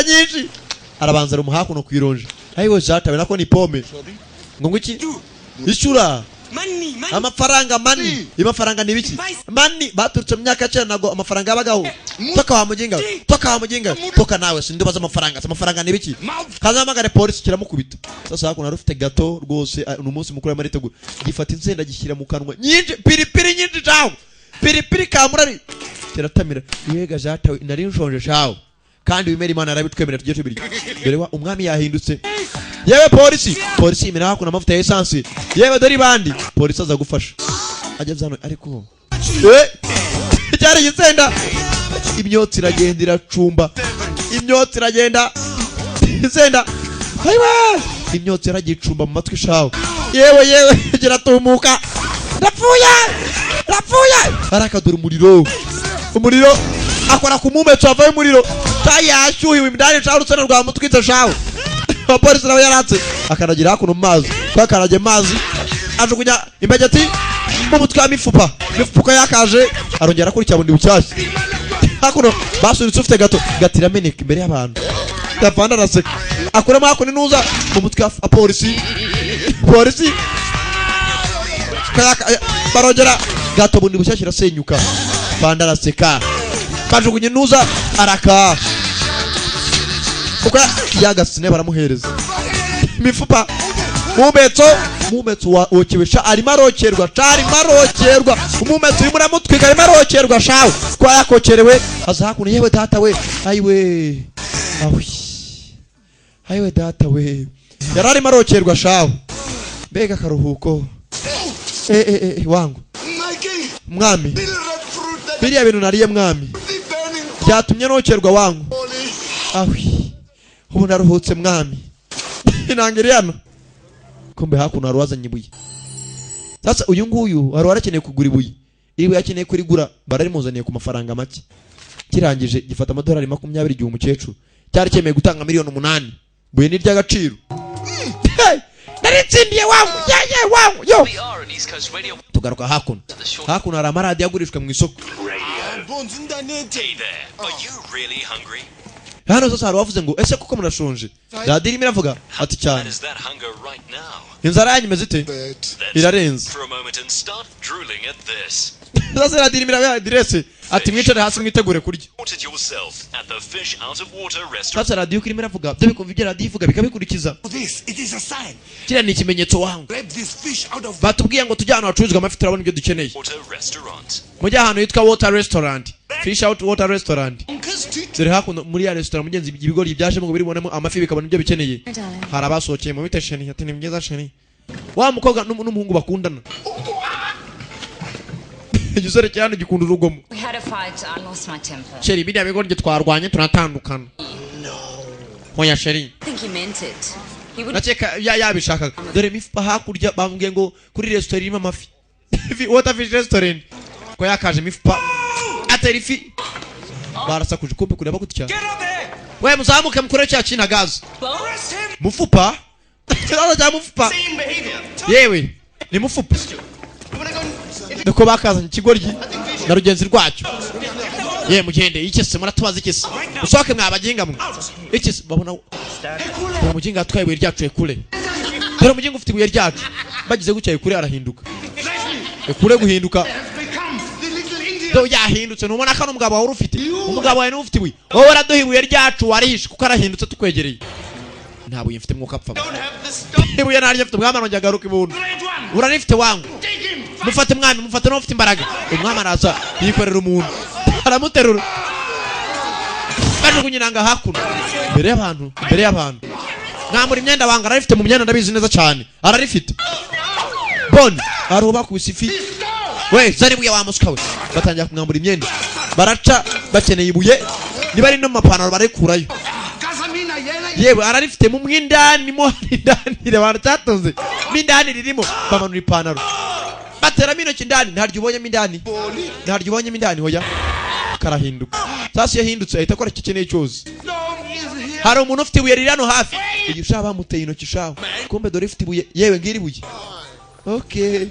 nyinshi arabanza rumuhakuno kwironje ayiwe jatawe nako ni pome ngo ngiki ishura amafaranga mani imafaranga nibiki mani baturutse mu myaka cyane nago amafaranga yabagaho toka wa muginga toka nawe sindubaza amafaranga nibiki kaza amagare polisi kiramukubita sasa hakuna rufite gato rwose umunsi mukuru y'amaritegura gifata insenda gishyira mu kanwa nyinshi piripiri nyinshi cawo piripiri kamurari teratamira yega jatawe nari nshonje cawo kandi bimera Imana arabitwemera tugiye tubiri dore wa umwami yahindutse yewe polisi imena hakuna amavuta ya essence yewe dore bandi polisi aza gufasha ageze hano ariko cyari gitsenda imyotsi iragenda iracumba imyotsi iragenda insenda hayiwe imyotsi iragicumba mu matwi shawo yewe giratumuka rapfuye arakadura umuriro akora ku mumetso avaye umuriro tayashyuhiwe imidani cawo rutsana rwa mutwitse shawo polisi nawe yaratse akanagira hakuno mu mazi kwakarage mazi ajugunya imbegeti mu mutwe wa mifupa yakaje arongera kuri cyabundi bucyashye hakuno basuritse ufite gato gatirameneka imbere y'abantu Tafanda araseka akuramo hakuno inuza mu mutwe wa polisi barongera gato bundi bucyashye irasenyuka Fanda araseka bajugunya inuza araka uko yagasine baramuhereza imifupa mumetso wokibesha arimo arokerwa umumetso urimo uramutwika arimo arokerwa shawe kwa yakokerewe aza hakuno yewe data we ayiwe data we yararimo arokerwa shawe mbega karuhuko wangu mwami biriya bintu nariye mwami byatumye nokerwa wangu ubu naruhutse mwami inangiriyano kumbe hakuno arwazanye ibuye sasa uyu nguyu wari warakeneye kugura ibuye iri buye akeneye kurigura bararimuzaniye ku mafaranga make kirangije gifata amadolari 20 igihe umukecuru cyari cyemeye gutanga $8,000,000 buye ni ry'agaciro naritsindiye wangu yo tugaruka hakuno hari amaradi yagurishwe mu isoko hano sasa hari wavuze ngo ese kuko murashonje radiyo irimo iravuga ati cyane inzara yanyu imeze ite irarenze sasa radiyo irimo iravuga direse ati mwicare hasi mwitegure kurya sasa radiyo irimo iravuga byo bikumva ibyo radiyo ivuga bikabikurikiza kiriya ni ikimenyetso wangu batubwiye ngo tujye ahantu hacuruzwa amafi turabona ibyo dukeneye mujye ahantu hitwa water restaurant fish out water restaurant ziri hakuno muri ya restaurant mugenzi ibigori byaje mu biribonemo amafi bikabona ibyo bikeneye hari abasohokeye mu bitesheni ati ni mwiza sheni wa mukobwa n'umuhungu bakundana igisore cyane gikunda urugomo sheri biriya bigori twarwanye tunatandukana hoya sheri nakeka yabishakaga dore mifupa hakurya bambwiye ngo kuri restaurant irimo amafi water fish restaurant ko yakaje mifupa atari fi barasakuje kumbe kureba gutya we muzamuke mukore cya kina gazi mufupa kiraza cya mufupa yewe ni mufupa ndiko bakazanye ikigoryi na rugenzi rwacyo ye mugende ikese muratubaza ikese usoke mwabaginga mwe ikese babona umuginga atwaye ibuye ryacu ekure dore umuginga ufite ibuye ryacu bagize gucya ekure arahinduka ekure guhinduka do yahindutse numona kano umugabo wawe ufite umugabo wawe ufite ibuye wowe araduha ibuye ryacu warihishe kuko arahindutse tukwegereye nta buye mfite mwuka apfa ibuye naryo mfite umwami anongera agaruka ibuntu urarifite wangu mufate mwami mufate no ufite imbaraga umwami araza yikorera umuntu aramuterura bajugunyiranga hakuno mbere y'abantu mwamura imyenda wanga ararifite mu myenda ndabizi neza cyane ararifite bone aruba ku sifi we zari buye wa muska we batangira kumwambura imyenda baraca bakeneye ibuye niba ari no mapantaro barekurayo yewe ararifite mu mwindani mo indani rebana tatonze mindani ririmo bamanura ipantaro batera mino kindani ntaryo ubonye mindani hoya karahinduka sasa yahindutse ahita akora kikeneye cyose hari umuntu ufite ibuye rirano hafi iyo ushaba muteye intoki shaho kumbe dore ifite ibuye yewe ngiri ibuye okay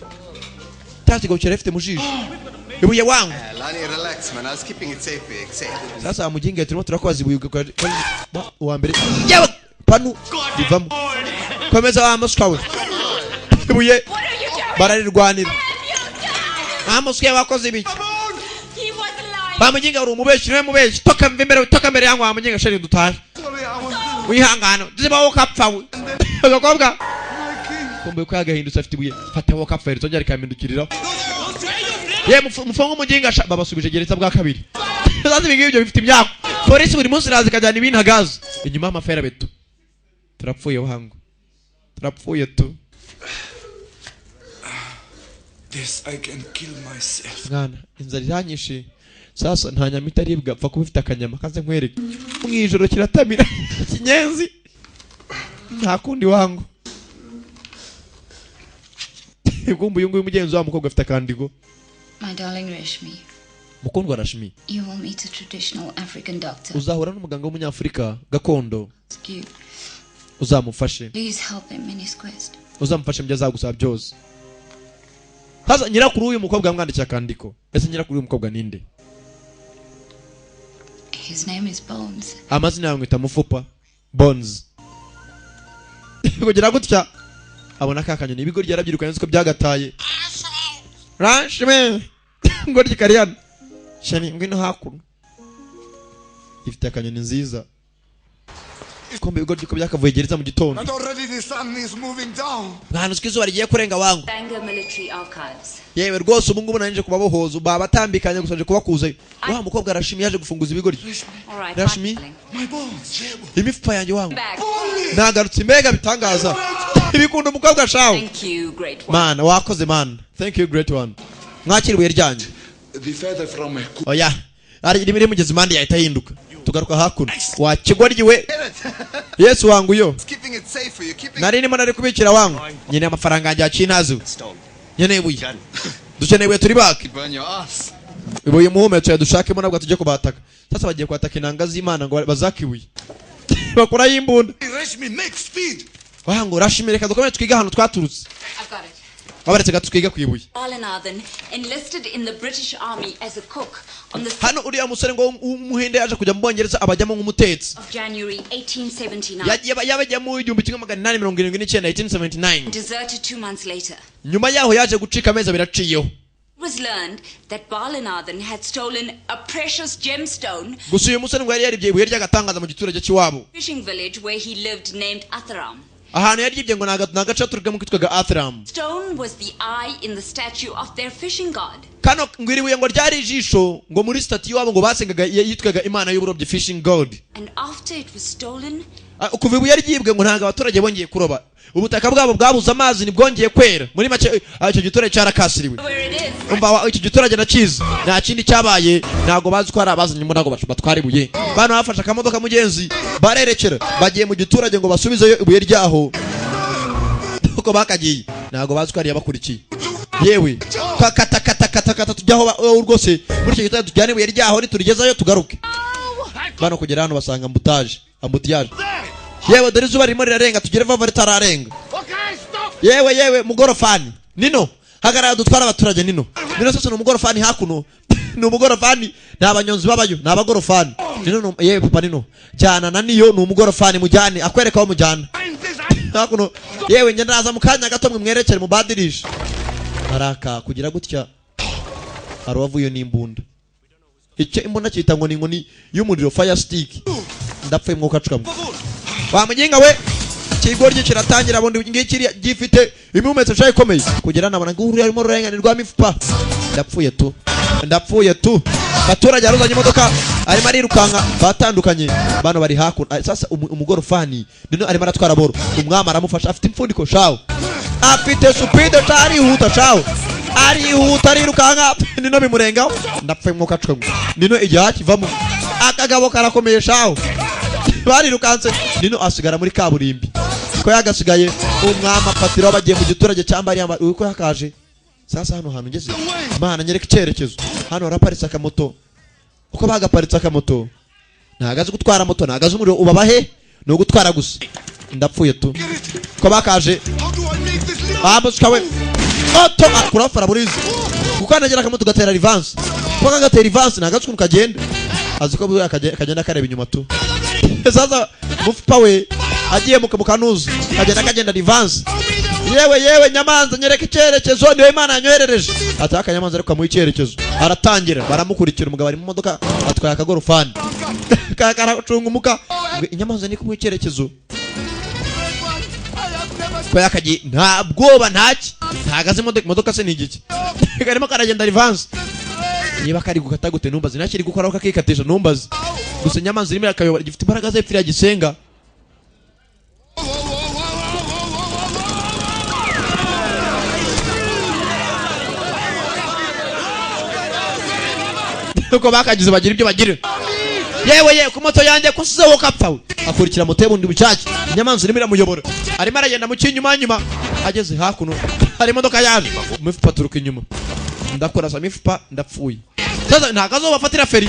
tati go cherefite mujisho ibuye wangu Lani, relax man, I was keeping it safe. sasa mujinga turimo turakoza ibuye wa mbere yewe panu divamo komeza wa muswa we ibuye bararirwanira amuswe wakoze ibiki bamujinga uri umubeshi niwe mubeshi toka mbere yangu bamujinga sheri dutaje wihangana ziba wo kapfa we agakobwa kumbe ko yagahindutse afite ibuye fata wo kapfa rero cyari kamindukirira ye mufongo umujinga babasubije gereza bwa kabiri zazi bigiye ibyo bifite imyaka polisi buri munsi razi kajyana ibintu agazo inyuma y'amafera beto turapfuye wangu turapfuye tu This I can kill myself. Mwana inzara iranyishe sasa nta nyama itaribwa apfa kuba ifite akanyama kaze nkwereke mwijoro kiratamira kinyenzi nta kundi wangu igumbu yungu y'umugenzi wa mukobwa afite akandigo My darling Rashmi. mukundwa Rashmi You will meet a traditional African doctor. uzahura n'umuganga w'umunyafrika gakondo You uzamufashe please help him in his quest. uzamufashe mu byo azagusaba byose sasa nyirakuru uyu mukobwa yamwandikiye akandiko ese nyirakuru uyu mukobwa ninde His name is Bones. amazina yawe ngita mufupa Bones kugira gutya abona kakanyoni ibigo ryarabyirukanye nzi ko byagataye Rashmi ngo ryikariana shani ngwino hakuno ifite akanyoni nziza kombe ibigo ryiko byakavuye gereza mu gitondo And already the sun is moving down. mwana uskizuba rigiye kurenga wangu Bangor Military Archives. yewe rwose ubu ngubu nanije kubabohoza babatambikanye gusaje kubakuza wa mukobwa Rashmi yaje gufunguza ibigo rye All right. Rashmi darling. My bones. imifupa yanjye wangu Back. nagarutse mbega bitangaza ibikunda umukobwa shawo Thank you, great one. man wakoze man thank you great one mwakira ibuye ryanjye The feather from my coat. oya ari rimwe mugeze mande yahita hinduka tugaruka hakuno wakigwa ryiwe Yesu wangu yo Keeping it safe for you. nari nimo nari kubikira wangu nyine amafaranga yanjye yacintazo nyene ibuye dukeneye ibuye turi baki Burn your ass. ibuye muhumetso yadushakemo nabwo tujye kubataka sasa bagiye kwataka inanga z'Imana ngo bazake ibuye bakora yimbunda Rashmi, make speed. wangu Rashmi reka dukomeye twiga hano twaturutse I've got it. abaretse gatwiga kwibuye Balinathan enlisted in the British Army as a cook on the hano uriya musore ngo umuhinde yaje kujya mu Bwongereza abajyamo nk'umutetsi of January 1879. yabajya mu 1879 1879 Deserted 2 months later. nyuma yaho yaje gucika amezi abiri aciyeho It was learned that Balinathan had stolen a precious gemstone gusa uyu musore ngo yari yaribye ibuye ry'agatangaza mu giturage cy'iwabo fishing village where he lived named Atharam. ahantu yari yibye ngo nagace turigamo kitwaga Athram Stone was the eye in the statue of their fishing god. kano ngo iribuye ngo ryari ijisho ngo muri statue y'iwabo ngo basengaga yitwaga imana y'uburobyi fishing god And after it was stolen, kuva ibuye ryibwe ngo ntago abaturage bongeye kuroba ubutaka bwabo bwabuze amazi nibwongeye kwera muri make icyo giturage cyarakasiriwe where it is, umva icyo giturage nakizi nta kindi cyabaye ntago bazi ko hari abazanye mu ntago batwara ibuye bano bafashe akamodoka mugenzi barerekera bagiye mu giturage ngo basubizeyo ibuye ryaho uko bakagiye ntago bazi ko hari abakurikiye yewe kata tujyaho rwose muri icyo giturage tujyane ibuye ryaho niturigezayo tugaruke bano kugera hano basanga ambutiyaje yewe dore izuba ririmo rirarenga tugere vava ritararenga yewe mugorofani nino hagarara dutwara abaturage nino sasa ni umugorofani hakuno ni umugorofani ni abanyonzi babayo ni abagorofani nino yewe papa nino jyana na niyo ni umugorofani mujyane akwereka aho mujyana hakuno yewe njye ndaza mu kanya gato mwe mwerekere mu badirisha araka kugira gutya hari uwavuye n'imbunda icyo imbunda cyita ngo ni inkoni y'umuriro fire stick ndapfuye mwuka cukamwe wamuginga we kigoryi kiratangira bundi ngikiri gifite imihumetso cyayi komeye kugera nabona ngo uri arimo rurenganirwa mifupa ndapfuye tu baturage aruzanye imodoka arimo arirukanka batandukanye bano bari hakuno sasa umugorofani nino arimo aratwara boro umwama aramufasha afite impfundiko shawo afite supide arihuta shawo arihuta arirukanka nino bimurengaho ndapfuye mwuka cukamwe nino igihe kivamo akagabo karakomeye shawo barirukanse nino asigara muri kaburimbi ko yagasigaye umwama patiro bagiye mu giturage cyambari uko yakaje sasa hano hantu ngeze mana nyereka icyerekezo hano haraparitse akamoto uko bagaparitse akamoto ntagaze gutwara moto ntagaze umuriro ubabahe no gutwara gusa ndapfuye tu ko bakaje bamushika we moto akurafara burizi kuko anagera akamoto gatera reverse kuko kagatera reverse nagatswe mukagenda aziko bwo akagenda kareba inyuma tu sasa mufupa we agiye mukanuza kagenda reverse yewe nyamanza nyereka icyerekezo niwe Imana yanyoherereje ataka nyamanza ariko mu icyerekezo aratangira baramukurikira umugabo ari mu modoka atwaye akagorofani karacunga umuka inyamanza ni ku icyerekezo ko yakagiye nta bwoba ntaki ntagaze imodoka se nigiki karimo karagenda reverse niba kari gukata gute numbazi nakiri gukora kakikatisha numbazi gusa nyamanza irimo yakayobora gifite imbaraga ze pfira gisenga uko bakagize bagira ibyo bagira yewe ku moto yanjye kusizeho kapfawe akurikira moto y'ubundi bucaki inyamanza irimo iramuyobora arimo aragenda mu kinyuma ageze hakuno hari imodoka yaje mifupa turuka inyuma ndakorasa mifupa ndapfuye sasa ntakazo bafatira feri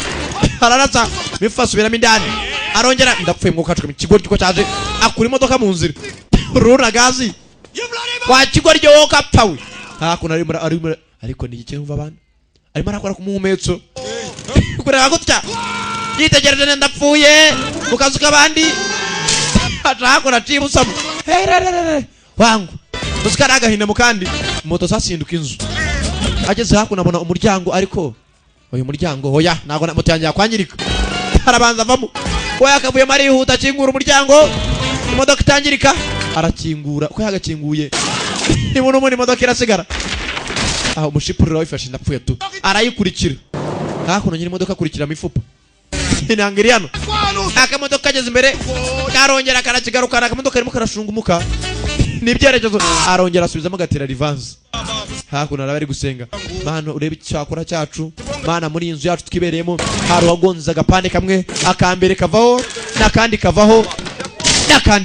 araratsa mifupa asubiramo indani arongera ndapfuye mu kacuka mu kigo giko cyaje akura imodoka mu nzira rura gazi kwa kigo ryo kapfawe hakuno ariko ni iki umva abana arimo arakora ku muhumetso kureba gutya yitegereje ndapfuye mukazu kabandi atrakora tibusamo wangu musikaraga hina mukandi moto sasinduka inzu ageze hakuno abona umuryango ariko uyu muryango hoya nago moto yanjye yakwangirika arabanza avamo ko yakavuye mari huta kingura umuryango imodoka itangirika arakingura ko yagakinguye nibuno muri imodoka irasigara aho mushipurira wifashe ndapfuye tu arayikurikira hakuno nyiri imodoka kurikira mifupa inangiriyano akamodoka kageze imbere karongera karakigaruka akamodoka karimo karashunga umuka nibyerekezo arongera asubizamo gatera reverse hakuno arabari gusenga Mana urebe icyakora cyacu Mana muri inzu yacu twibereyemo hari wagonza agapande kamwe akambere kavaho nakandi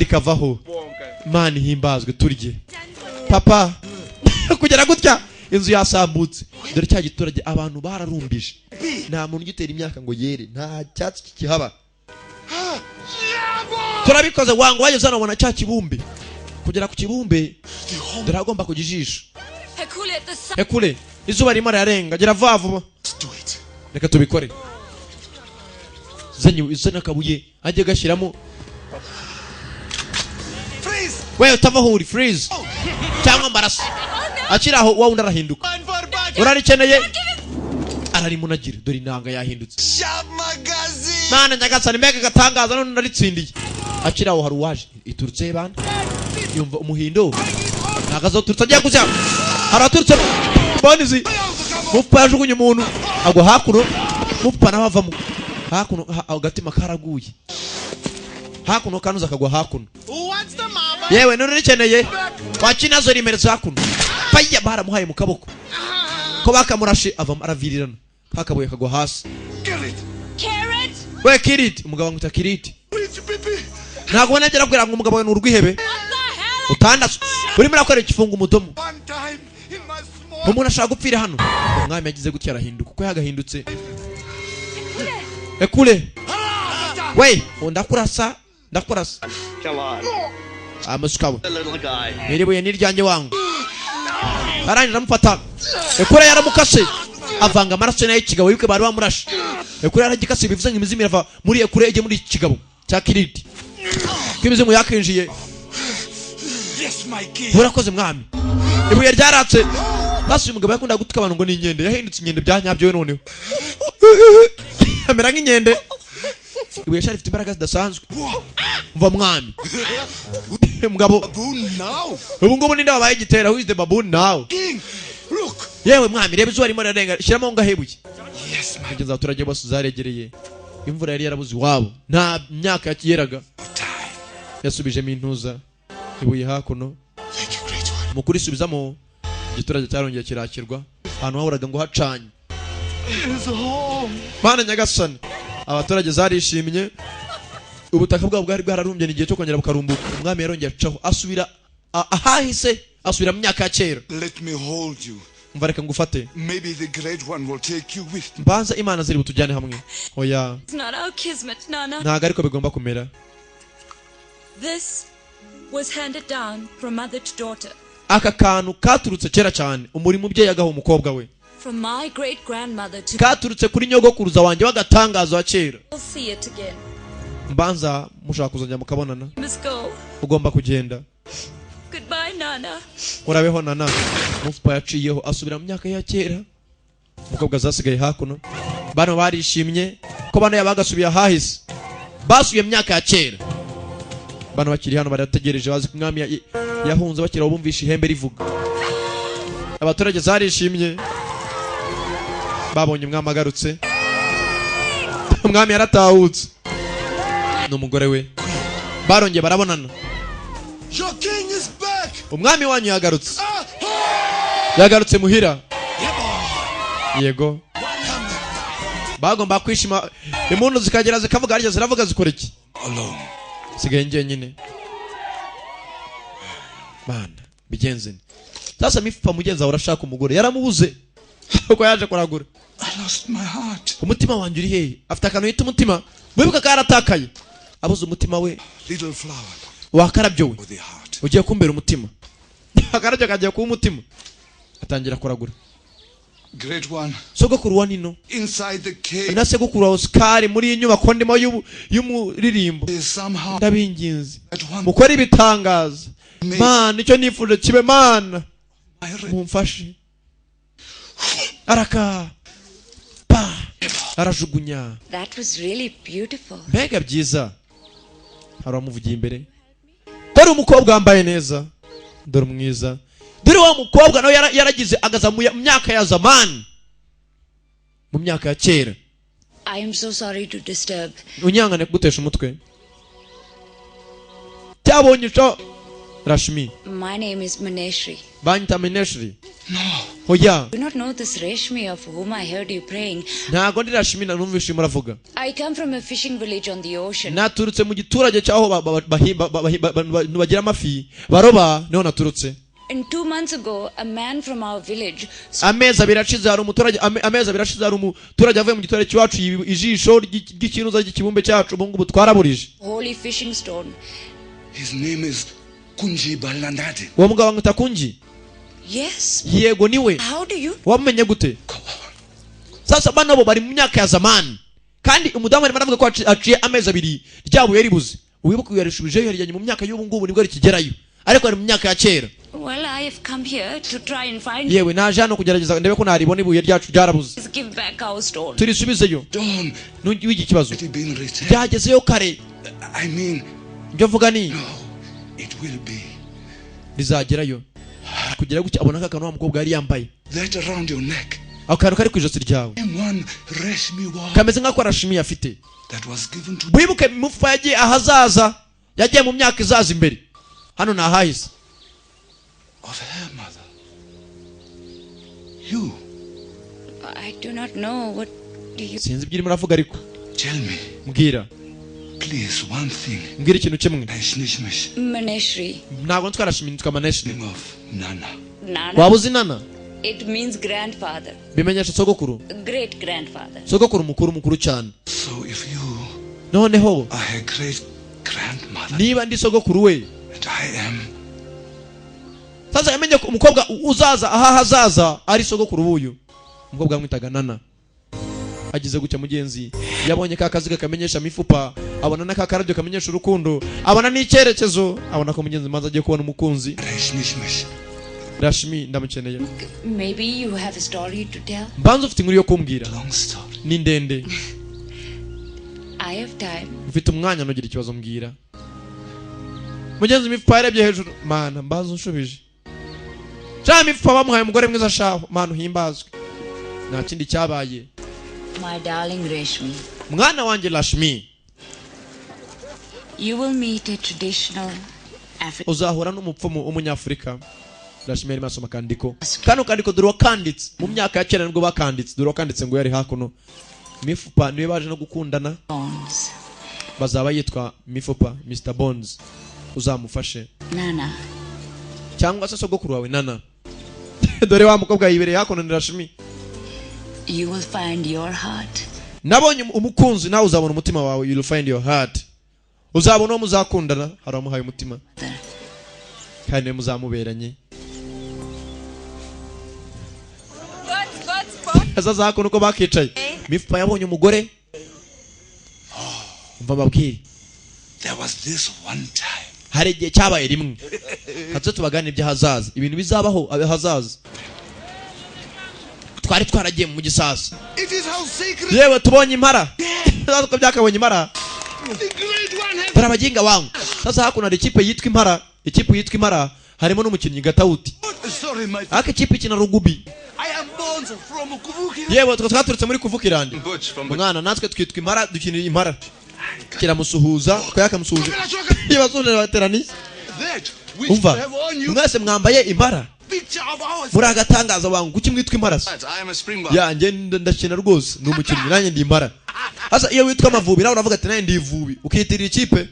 kavaho Mana himbazwe turye papa kugera gutya inzu yasambutse dore cya giturage abantu bararumbije nta muntu ugitera imyaka ngo yere nta cyatsi kikihaba turabikoze wangu wageze hano ubona cya kibumbe kugera ku kibumbe dore agomba kujijisha ekule izuba rimwe rirarenga gera vuba reka tubikore zana akabuye ajye gashyiramo wewe utavaho uri freeze cyangwa mbarasa akiraho wa undi arahinduka urarikeneye ararimunagira dore inanga yahindutse Mana nyagasani mbega gatangaza none naritsindiye akiraho hari waje iturutse bana yumva umuhindo nagazo turutse agiye kujya araturutse bonizi mufupa yajugunye umuntu agwa hakuno mufupa nabavamo hakuno agatima karaguye hakuno kanuza kagwa hakuno yewe none rikeneye wakinazo rimeretse hakuno paya baramuhaye mu kaboko ko bakamurashe ava aravirirana hakabuye kagwa hasi we Kirit umugabo ngita Kirit ntago wanagera kubwira ngo umugabo we n'urwihebe utandatu urimo nakora ikifunga umudomo umuntu ashaka gupfira hano umwami yagize gutya arahinduka uko yagahindutse ekule we ndakurasa amasukawe niribuye niryanjye wangu arangije amufata ekure yaramukase avanga amaraso nayo ikigabo yuko bari bamurashe ekure yaragikase bivuze ngo imizimu irava muri ekure ije muri ikigabo cya Kirit kwimizimu yakinjiye burakoze mwami ibuye ryaratse basi umugabo yakunda gutuka abantu ngo ni inkende yahindutse inkende byanyabyo we noneho amera nk'inkende ibuye shari ifite imbaraga zidasanzwe mva mwami mugabo ubu ngubu ninde wabaye igitera who is the baboon now yewe mwami reba izuba rimwe rirarenga shyiramo ngahebuye kugeza abaturage bose zaregereye imvura yari yarabuze iwabo nta myaka yakiyeraga yasubijemo intuza ibuye hakuno mukuri subizamo igiturage cyarongeye kirakirwa ahantu hahuraga ngo hacanye Mana nyagasani abaturage zarishimye ubutaka bwabo bwari bwararumbye n'igihe cyo kongera bukarumbuka umwami yarongeye acaho asubira ahahise asubira mu myaka ya kera Let me hold you. umva reka ngufate Maybe the great one will take you with. mbanza imana ziri butujyane hamwe oya It's not our kismet, Nana. ntago ariko bigomba kumera This was handed down from mother to daughter. aka kantu katurutse kera cyane umurimo umubyeyi agaha umukobwa we from my great grandmother to katurutse kuri nyogokuruza wanjye w'agatangazo wa kera. We'll see it again. Mbanza mushaka kuzongera mukabonana. Must go. Ugomba kugenda. Goodbye, Nana. Urabeho Nana. Mufupa yaciyeho asubira mu myaka ya kera. Umukobwa zasigaye hakuno. Bano barishimye ko bano yabagasubiye hahise. Basubiye mu myaka ya kera. Bano bakiri hano barategereje bazi ko umwami yahunze bakira bumvisha ihembe rivuga. Abaturage zarishimye. Babonye umwami agarutse. Umwami yaratahutse. N'umugore we. Barongeye barabonana. Your king is back. Umwami wanyu yagarutse. Yagarutse muhira. Yego. Bagomba kwishima. Impundu zikagera zikavuga arya ziravuga zikora iki? Alone. Sigaye njyenyine. Bana, bigenze. Sasa mifupa mugenza urashaka umugore yaramubuze. Uko yaje kuragura. I lost my heart. Umutima wanjye uri hehe? Afite akantu yita umutima. Wibuka karatakaye. Abuze umutima we. Little flower. Wakarabyo we. With the heart. Ugiye kumbera umutima. Akarabyo kagiye kuba umutima. Atangira kuragura. Great one. Sogokuru wa nino. Inside the cave. Na segokuru wa Oscar muri inyubako ndimo y'umuririmbo. Somehow. Ndabinginze. Mukora ibitangaza. Man, icyo nifuje kibe man. Mumfashe. Araka. Pa. Arajugunya. That was really beautiful. Mbega byiza. Haramuvugiye imbere. Dore umukobwa wambaye neza. Dore mwiza. Dore wa mukobwa nawe yaragize agaza mu myaka ya zamani. Mu myaka ya kera. I am so sorry to disturb. Unyangane kugutesha umutwe. Cyabonye cyo Rashmi. My name is Maneshri. Banyita Maneshri. No. Hoya. Do not know this Reshmi of whom I heard you praying. Ntago ndi Rashmi na numvishe muravuga. I come from a fishing village on the ocean. Naturutse mu giturage cyaho bagira amafi. Baroba niho naturutse. And 2 months ago, a man from our village. Ameza birashize hari umuturage ameza birashize hari umuturage avuye mu giturage cyacu ijisho ry'ikinuza ry'ikibumbe cyacu ubungu butwaraburije. Holy fishing stone. His name is Kunji Balandati. Uwo mugabo angita Kunji? Yes. Yego niwe. How do you? Wamenye gute? Sasa bana bo bari mu myaka ya zamani. Kandi umudamu ari maravuga ko aciye ameza abiri ryabo yaribuze. Uwibuka yarishubije yarijyanye mu myaka y'ubu ngubu nibwo rikigerayo. Ariko ari mu myaka ya kera. Well, I have come here to try and find. Yewe naje hano kugerageza ndebe ko naribona ibuye ryacu ryarabuze. Please give back our stone. Turisubizeyo. Don't. Wigi kibazo. It been returned. Byagezeyo kare. I mean. Njye vuga ni. No. It will be. Rizagerayo. Kugera guki abona kakano wa mukobwa yari yambaye. That around your neck. Akantu kari kwijosi ryawe. One Reshmi was. Kameze nk'ako Rashmi afite. That was given to. Wibuke mufupa yagiye ahazaza. Yagiye mu myaka izaza imbere. Hano na hahise. Of her mother. You. I do not know what do you. Sinzi ibyo muravuga ariko. Tell me. Mbwira. Please, one thing. Mbwira ikintu kimwe. Maneshri. Ntabwo ntwara Rashmi ntwa Maneshri. Name of Nana. Nana. Waba uzi Nana? It means grandfather. Bimenyesha sogokuru. Great grandfather. Sogokuru mukuru cyane. So if you. Noneho. Are her great grandmother. Niba ndi sogokuru we. And I am. Sasa yamenye ko umukobwa uzaza aha hazaza ari sogokuru buyu. Umukobwa mwitaga Nana. Agize gucya mugenzi. Yabonye ka kaziga kamenyesha mifupa, abona na ka karabyo kamenyesha urukundo, abona n'icyerekezo, abona ko mugenzi manza agiye kubona umukunzi. Rashmi ndamukeneye. Maybe you have a story to tell. Mbanza ufite inkuru yo kumbwira. Long story. Ni ndende. I have time. Ufite umwanya nugira ikibazo mbwira. Mugenzi mifupa yarebye hejuru. Mana mbaza unshubije. Cha mifupa bamuhaye umugore mwiza shaho. Mana uhimbazwe. Nta kindi cyabaye. My darling Reshmi. Mwana wanjye Rashmi. You will meet a traditional African. Uzahura n'umupfumu w'umunyafrika. Rashmi yari masoma kandiko. Kano kandiko dore wakanditse mu myaka ya kera nibwo bakanditse. Dore wakanditse ngo yari hakuno. Mifupa niwe baje no gukundana. Bones. Bazaba yitwa Mifupa Mr Bones. Uzamufashe. Nana. Cyangwa se sogokuru wawe Nana. Dore wa mukobwa yibereye hakuno ni Rashmi. You will find your heart. Nabonye umukunzi nawe uzabona umutima wawe. You will find your heart. Uzabona muzakundana haramuhaye umutima. Kandi muzamuberanye. But azaza hakuno uko bakicaye mifupa yabonye umugore umva babwire There was this one time. hari igihe cyabaye rimwe hatse tubagana ibyo hazaza ibintu bizabaho hazaza twari twaragiye mu gisasa It is how sacred. yewe tubonye impara ko byakabonye impara The great one has. barabaginga wangu sasa hakuno hari ikipe yitwa impara harimo n'umukinnyi Gatauti Sorry, my. aka ikipe ikina rugubi I am Bones from Kuvuki. yewe twaturutse muri kuvukirande Butch from mwana natwe twitwa impara dukinira impara kiramusuhuza ko yakamusuhuje yibasuje baterani That we umva have on you mwese mwambaye impara picture of ours. muri agatangaza wangu kuki mwitwa impara I am a Springbok. yanjye ndakina rwose ni umukinnyi nanjye ndi impara hasa iyo witwa Amavubi nawe uravuga ati nanjye ndi ivubi ukitirira ikipe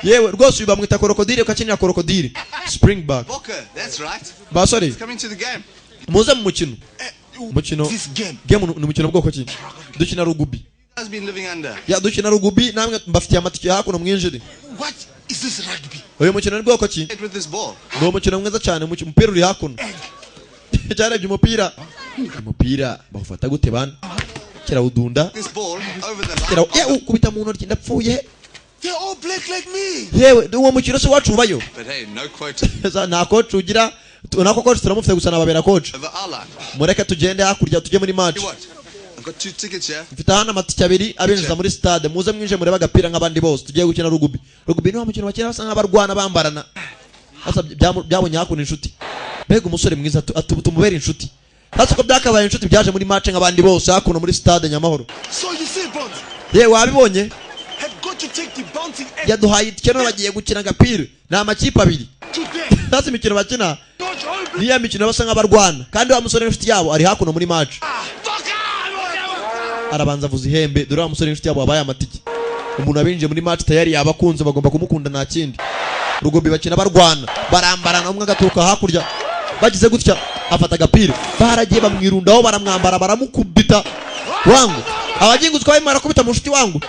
yewe rwose uyu bamwita krokodile ukakinira krokodile Springbok Boker, that's right. basore Coming to the game. muze mu mukino This game. game ni umukino bwoko ki dukina rugubi Has been living under. ya dukina rugubi namwe mbafitiye amatike hakuno mwinjire What is this rugby? uyu mukino ni bwoko ki Hit with this ball. ni umukino mwiza cyane umupira uri hakuno cyarebye umupira bawufata gute bana kirawudunda This ball over the kiraw line. ukubita mu ntoki ndapfuye They're all black like me. yewe uwo mukino se wacu ubayo But hey, no quota. nta coach ugira nako coach turamufite gusa nababera coach Over our line. mureke tugende hakurya tujye muri match You what? I've got 2 tickets here. mfite hano amatike abiri abinjiza muri stade muze mwinje murebe agapira nk'abandi bose tugiye gukina rugubi ni wa mukino bakina basa nk'abarwana bambarana hasa byabonye hakuno inshuti mbega umusore mwiza tumubera inshuti hasa ko byakabaye inshuti byaje muri match nk'abandi bose hakuno muri stade Nyamahoro So you see, Bones yewe wabibonye had got to take the bouncing egg yaduhaye itike none bagiye gukina agapira ni amakipe abiri today. hasa imikino bakina Dodge all black. niya mikino basa nk'abarwana kandi wa musore w'inshuti yabo ari hakuno muri match arabanza avuza ihembe dore wa musore w'inshuti yabo wabaye amatike umuntu abinjiye muri match tayari yabakunze bagomba kumukunda nta kindi rugobi bakina barwana barambarana umwe agaturuka hakurya bagize gutya afata agapira baragiye bamwirundaho baramwambara baramukubita wangu abaginguzwa bimara kubita mu nshuti wangu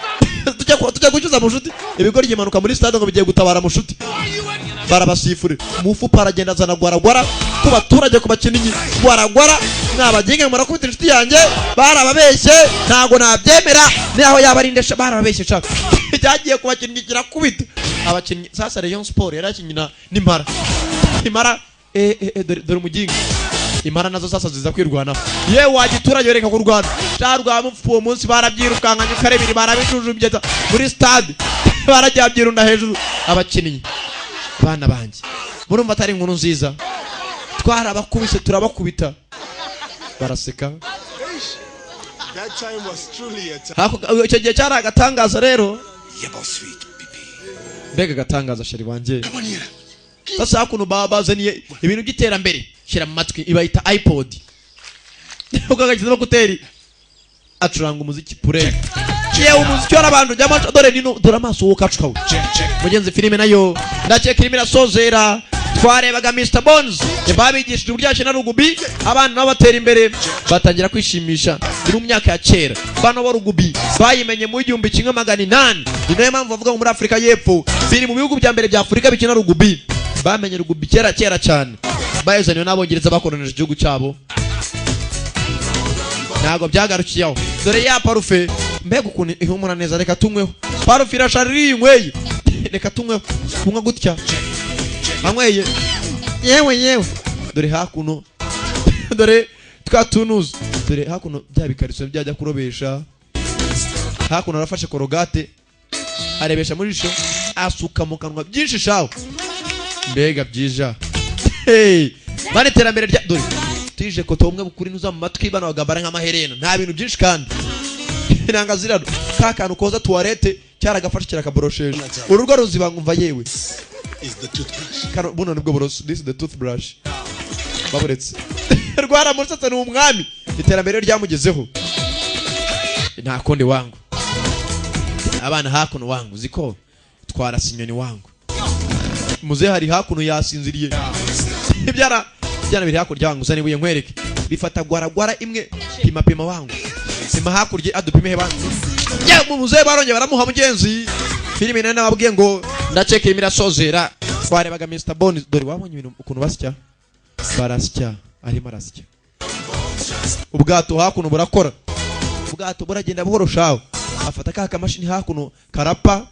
tujya gucyuza mu nshuti ibigo ry'imanuka muri stade ngo bigiye gutabara mu nshuti barabasifure mufupa aragenda azana gwaragwara ku baturage ku bakinnyi gwaragwara mwabaginga mara kubita inshuti yanjye barababeshye ntago nabyemera naho yabarindesha barababeshye shaka cyagiye ku bakinnyi kirakubita abakinnyi sasa Rayon Sport yarakinyina n'impara impara dore umuginga impara nazo sasa ziza kwirwana yewe wagiturage yoreka ku Rwanda cyarwa mupfu uwo munsi barabyirukankanye karebiri barabicujubye muri stade barajabyirunda hejuru abakinnyi bana banje murumva atari inkuru nziza twarabakubise turabakubita baraseka That time was truly a time. icyo gihe cyari agatangaza rero Yebo sweet pipi. mbega agatangaza sheri wanjye Come on here. sasa hakuno babazaniye ibintu by'iterambere shyira mu matwi ibayita iPod uko agakiza kuteri acuranga umuziki pure yewe umuziki w'abantu jyamacho dore nino dore amaso wo kacukawe mugenzi filime nayo ndakeka irimo irasozera twarebaga Mr Bones babigishije uburyo yakina rugubi abana nabo batera imbere batangira kwishimisha muri mu myaka ya kera bano bo rugubi bayimenye mu 1800 ni nayo mpamvu bavuga ngo muri Afrika y'Epfo biri mu bihugu bya mbere bya Afrika bikina rugubi bamenye rugubi kera cyane bayizaniwe n'abongereza bakoronije igihugu cyabo ntago byagarukiyeho dore ya parufe mbega ukuntu ihumura neza reka tunyweho parufe irashaririye inyweye reka tunyweho kunywa gutya anyweye yewe dore hakuno dore twatunuza dore hakuno bya bikariso byajya kurobesha hakuno arafashe korogate arebesha muri sho asuka mu kanwa byinshi shaho mbega byija bane terambere rya dore tije ko tomwe bukuri nuza mu matwi bana bagambara nk'amaherena nta bintu byinshi kandi nanga zirano kakantu koza toilette cyaragafashe kirakaborosheje urugo ruzibangumva yewe Is the toothbrush. kano buno nibwo boroso this is the toothbrush baburetse rwara mursatse ni umwami iterambere ryamugezeho nta konde wangu abana hakuno wangu ziko twara sinyoni wangu muze hari hakuno yasinziriye ibyana biri hakurya wangu zani buye nkwereke bifata gwaragwara imwe pima wangu pima hakurya adupime he bantu ya muze baronye baramuha mugenzi filime nene nababwiye ngo ndaceka imirasozera twarebaga Mr Bones dore wabonye ibintu ukuntu basya barasya arimo arasya ubwato hakuno burakora, ubwato buragenda buhoro shaho, afata ka kamashini hakuno karapa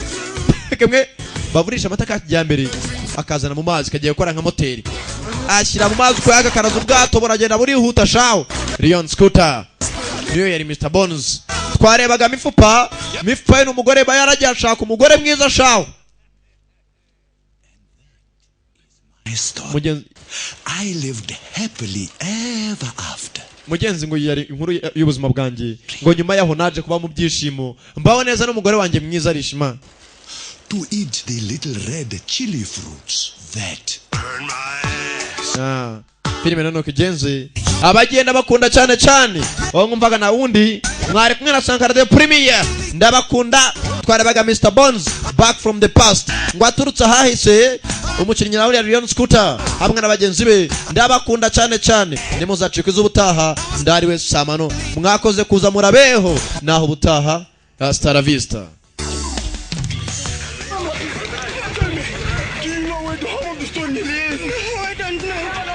kemwe bavurisha amata ka kijyambere, akazana mu mazi kagiye gukora nka moteri, ashyira mu mazi ko yaga karaza, ubwato buragenda burihuta shaho. Leon Scooter niyo yari Mr. Bones. Twarebaga mifupa n'umugore bayaragiye ashaka umugore mwiza shaho. I lived happily ever after. Mugenzi ngo yari inkuru y'ubuzima bwanjye, ngo nyuma yaho naje kuba mu byishimo, mbaho neza n'umugore wanjye mwiza arishima. To eat the little red chili fruits that burn my ass. Filime nano kigenzi abagenda bakunda cyane cyane, aho ngumvaga na wundi mwari kumwe na Sankara the Premier, ndabakunda. Twarebaga Mr. Bones back from the past, ngo aturutse hahise umukinnyi nawe ya Leon Scooter hamwe n'abagenzi be, ndabakunda cyane cyane. Nimuzacika iz'ubutaha, ndariwe Samano, mwakoze kuza murabeho, naho ubutaha, hasta la vista. Do you know where the home of the story is? No, I don't know.